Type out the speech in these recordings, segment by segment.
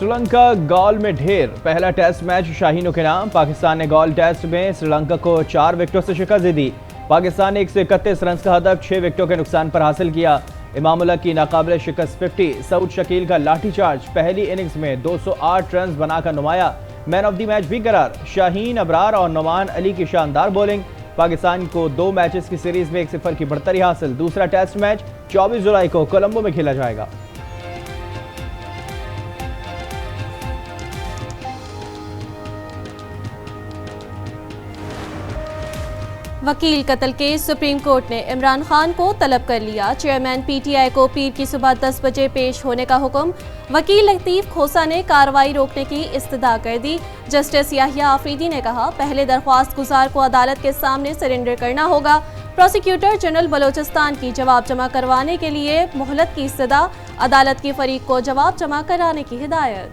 Sri Lanka gall में ढेर। पहला टेस्ट मैच शाहीनों के नाम। पाकिस्तान ने गॉल टेस्ट में श्रीलंका को 4 विकेटों से शिकस्त दी। पाकिस्तान ने 131 रन का हदफ 6 विकेटों के नुकसान पर हासिल किया। इमामुल्लाह की नाकाबिले शिकस्त 50। सऊद शकील का लाठीचार्ज। पहली इनिंग्स में 208 रन बनाकर नुमाया। मैन ऑफ द मैच भी करार। शाहीन अबरार और नौमान अली की शानदार बॉलिंग। पाकिस्तान को 2 मैचेस की सीरीज में 1-0 की बढ़तरी हासिल। दूसरा टेस्ट मैच 24 जुलाई को कोलंबो में खेला जाएगा। वकील कत्ल केस। सुप्रीम कोर्ट ने इमरान खान को तलब कर लिया। चेयरमैन पीटीआई को पीर की सुबह 10 बजे पेश होने का हुक्म। वकील लतीफ खोसा ने कार्रवाई रोकने की इस्तदा कर दी। जस्टिस याहिया आफरीदी ने कहा, पहले दरख्वास्त गुजार को अदालत के सामने सरेंडर करना होगा। प्रोसिक्यूटर जनरल बलोचिस्तान की जवाब जमा करवाने के लिए मोहलत की इस्तदा। अदालत की फरीक को जवाब जमा कराने की हिदायत।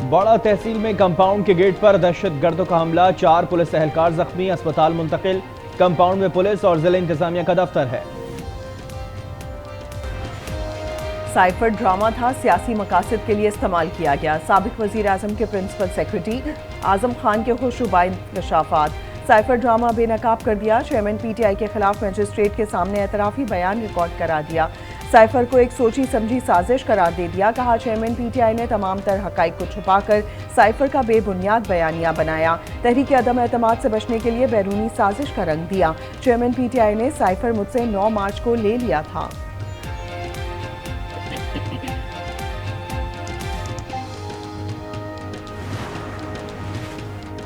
बड़ा तहसील में कंपाउंड के गेट पर दहशतगर्दों का हमला। 4 पुलिस एहलकार जख्मी, अस्पताल मुंतकिल। कंपाउंड में पुलिस और जिला इंतजामिया का दफ्तर है। साइफर ड्रामा था, सियासी मकासद के लिए इस्तेमाल किया गया। साबिक वजीर आजम के प्रिंसिपल सेक्रेटरी आजम खान के खुशुबा इंकशाफात। साइफर ड्रामा बेनकाब कर दिया। चेयरमैन पीटीआई के खिलाफ मजिस्ट्रेट के सामने एतराफी बयान रिकॉर्ड करा दिया। साइफर को एक सोची समझी साजिश करार दे दिया। कहा, चेयरमैन पीटीआई ने तमाम तर हकाइक को छुपाकर साइफर का बेबुनियाद बयानिया बनाया। तहरीक अदम एतमाद से बचने के लिए बैरूनी साजिश का रंग दिया। चेयरमैन पीटीआई ने साइफर मुझसे 9 मार्च को ले लिया था।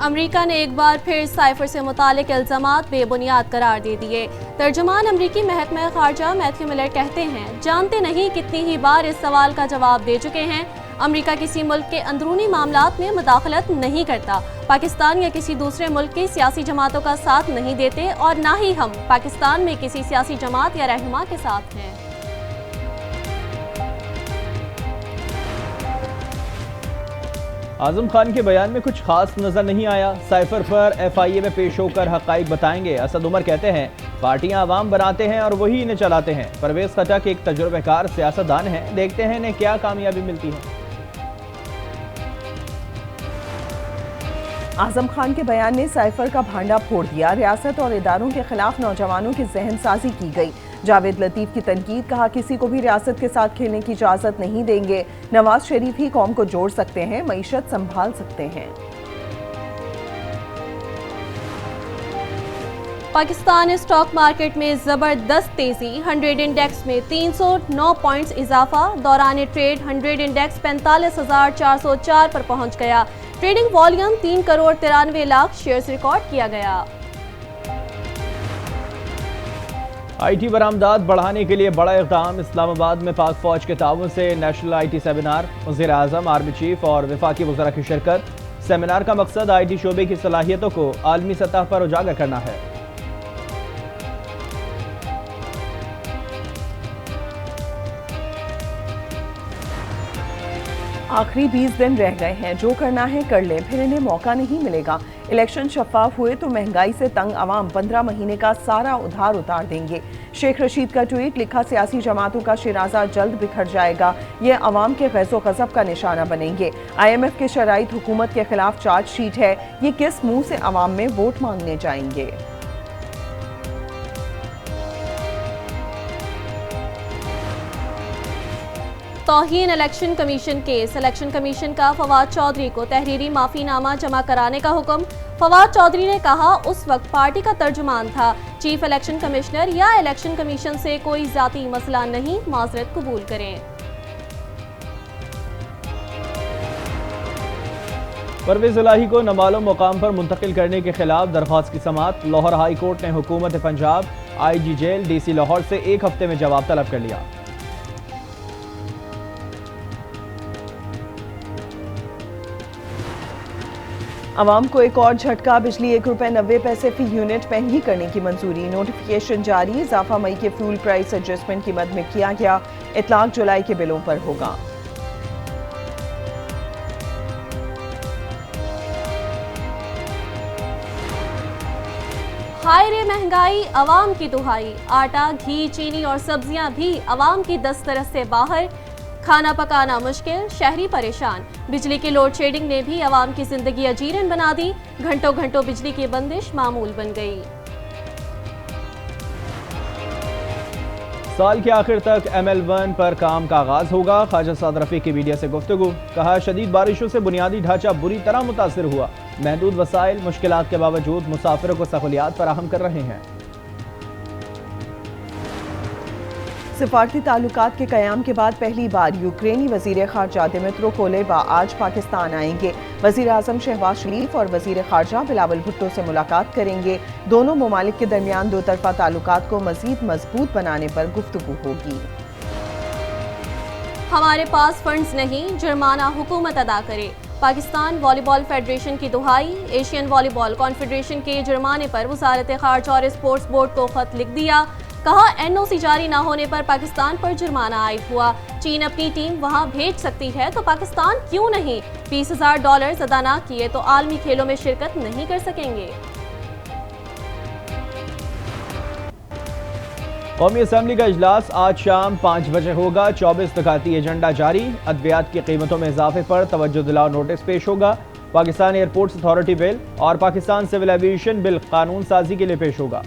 अमेरिका ने एक बार फिर साइफर से मुतालिक इल्जामात बेबुनियाद करार दे दिए। तर्जुमान अमरीकी महकमा खारजा मैथ्यू मिलर कहते हैं, जानते नहीं कितनी ही बार इस सवाल का जवाब दे चुके हैं। अमेरिका किसी मुल्क के अंदरूनी मामलात में मुदाखलत नहीं करता। पाकिस्तान या किसी दूसरे मुल्क की सियासी जमातों का साथ नहीं देते और ना ही हम पाकिस्तान में किसी सियासी जमात या रहनुमा के साथ हैं। आजम खान के बयान में कुछ खास नजर नहीं आया। साइफर पर FIA में पेश होकर हकाइक बताएंगे। असद उमर कहते हैं, पार्टियां आवाम बनाते हैं और वही इन्हें चलाते हैं। परवेज खटक एक तजुर्बेकार सियासतदान है, देखते हैं इन्हें क्या कामयाबी मिलती है। आजम खान के बयान ने साइफर का भांडा फोड़ दिया। रियासत और इदारों के खिलाफ नौजवानों की जहन साजी की गई। जावेद लतीफ की तनकीद। कहा, किसी को भी रियासत के साथ खेलने की इजाजत नहीं देंगे। नवाज शरीफ ही कौम को जोड़ सकते हैं, मईशत संभाल सकते हैं। पाकिस्तान स्टॉक मार्केट में जबरदस्त तेजी। 100 इंडेक्स में 309 पॉइंट्स इजाफा। दौरान ट्रेड 100 इंडेक्स 45,404 पर पहुंच गया। Trading volume 3 crore 93 lakh shares record किया गया। IT बरामदात बढ़ाने के लिए बड़ा इक़दाम। इस्लामाबाद में पाक फौज के ताउन से नेशनल IT सेमिनार। वज़ीर आज़म, आर्मी चीफ और वफाकी वज़रा की शिरकत। सेमिनार का मकसद IT शोबे की सलाहियतों को आलमी सतह पर उजागर करना है। आखिरी 20 दिन रह गए हैं। जो करना है कर लें, फिर इन्हें मौका नहीं मिलेगा। इलेक्शन शफाफ हुए तो महंगाई से तंग आवाम 15 महीने का सारा उधार उतार देंगे। शेख रशीद का ट्वीट। लिखा, सियासी जमातों का शिराजा जल्द बिखर जाएगा। ये अवाम के गैज़ो गज़ब का निशाना बनेंगे। IMF के शराइत हुकूमत के खिलाफ चार्जशीट है। ये किस मुंह से अवाम में वोट मांगने जाएंगे। तौहीन election commission case. Election commission का फवाद चौधरी को तहरीरी माफीनामा जमा कराने का हुक्म। फवाद चौधरी ने कहा, उस वक्त पार्टी का तर्जुमान था। चीफ इलेक्शन कमिश्नर या इलेक्शन कमीशन से कोई जाती मसला नहीं, माजरत कबूल करें। परवेज इलाही को नामालूम मुकाम पर मुंतकिल करने के खिलाफ दरख्वास्त की समाअत। लाहौर हाई कोर्ट ने हुकूमत पंजाब, IG जेल, DC लाहौर से 1 हफ्ते में जवाब तलब कर लिया। अवाम को एक और झटका। बिजली ₹1.90 फी यूनिट महंगी करने की मंजूरी। नोटिफिकेशन जारी। इजाफा मई के फ्यूल प्राइस एडजस्टमेंट की मद में किया गया। इतलाक जुलाई के बिलों पर होगा। हाय रे महंगाई अवाम की दुहाई, आटा, घी, चीनी और सब्जियां भी अवाम की दस्तरस से बाहर, खाना पकाना मुश्किल, शहरी परेशान। बिजली की लोड शेडिंग ने भी अवाम की जिंदगी अजीरन बना दी, घंटों घंटों बिजली की बंदिश मामूल बन गई। साल के आखिर तक ML1 पर काम का आगाज होगा। ख्वाजा साद रफीक की मीडिया से गुफ्तगू, कहा शदीद बारिशों से बुनियादी ढांचा बुरी तरह मुतासिर हुआ, महदूद वसाइल मुश्किलात के बावजूद मुसाफिरों को सहूलियात फराहम कर रहे हैं। सिफारती ताल्लुकात के क़याम के बाद पहली बार यूक्रेनी वज़ीर ख़ारजा दिमित्रो कुलेबा आज पाकिस्तान आएंगे। वज़ीर आज़म शहबाज शरीफ और वज़ीर ख़ारजा बिलावल भुट्टो से मुलाकात करेंगे। दोनों ममालिक के दरमियान दो तरफ़ा ताल्लुकात को मज़ीद मजबूत बनाने पर गुफ्तगू होगी। हमारे पास फंड्स नहीं, जुर्माना हुकूमत अदा करे, पाकिस्तान वॉलीबॉल फेडरेशन की दुहाई। एशियन वॉलीबॉल कॉन्फेडरेशन के जुर्माने पर वज़ारत ख़ारजा और स्पोर्ट्स बोर्ड को खत लिख दिया। कहा NOC जारी न होने पर पाकिस्तान पर जुर्माना आयद हुआ। चीन अपनी टीम वहां भेज सकती है तो पाकिस्तान क्यों नहीं? $20,000 अदा न किए तो आलमी खेलों में शिरकत नहीं कर सकेंगे। कौमी असम्बली का इजलास आज शाम 5 बजे होगा। 24 निकाती एजेंडा जारी। अद्वियात की कीमतों में इजाफे पर तवज्जो दिलाओ नोटिस पेश होगा। पाकिस्तान एयरपोर्ट्स अथॉरिटी बिल और पाकिस्तान सिविल एविएशन बिल कानून साजी के लिए पेश होगा।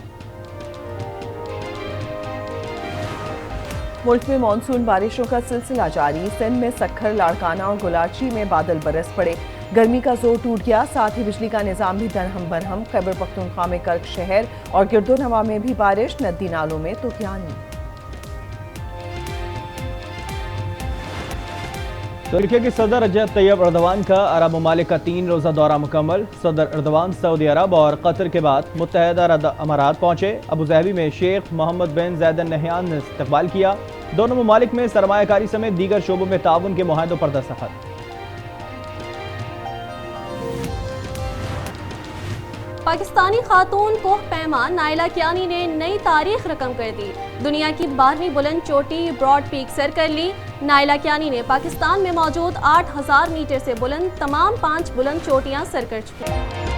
मुल्क में मानसून बारिशों का सिलसिला जारी। सिंध में सक्खर, लाड़काना और गुलाची में बादल बरस पड़े। गर्मी का जोर टूट गया, साथ ही बिजली का निजाम भी दरहम बरहम। खैबर पख्तूनख्वा में कर्क शहर और गिरदोनवा में भी बारिश, नदी नालों में तूफानी। तुर्की के सदर रजब तैयब अर्दवान का अरब ममालिक का 3 रोज़ा दौरा मुकम्मल। सदर अर्दवान सऊदी अरब और कतर के बाद मुत्तहदा अरब अमारात पहुंचे। अबू धाबी में शेख मोहम्मद बिन ज़ायद अल नहयान ने इस्तकबाल किया। दोनों ममालिक में सरमायाकारी समेत दीगर शोबों में ताउन के मुआहदों पर दस्तखत। पाकिस्तानी खातून कोह पैमा नाइला कियानी ने नई तारीख रकम कर दी। दुनिया की 12वीं बुलंद चोटी ब्रॉड पीक सर कर ली। नाइला कियानी ने पाकिस्तान में मौजूद 8000 मीटर से बुलंद तमाम 5 बुलंद चोटियां सर कर चुकी।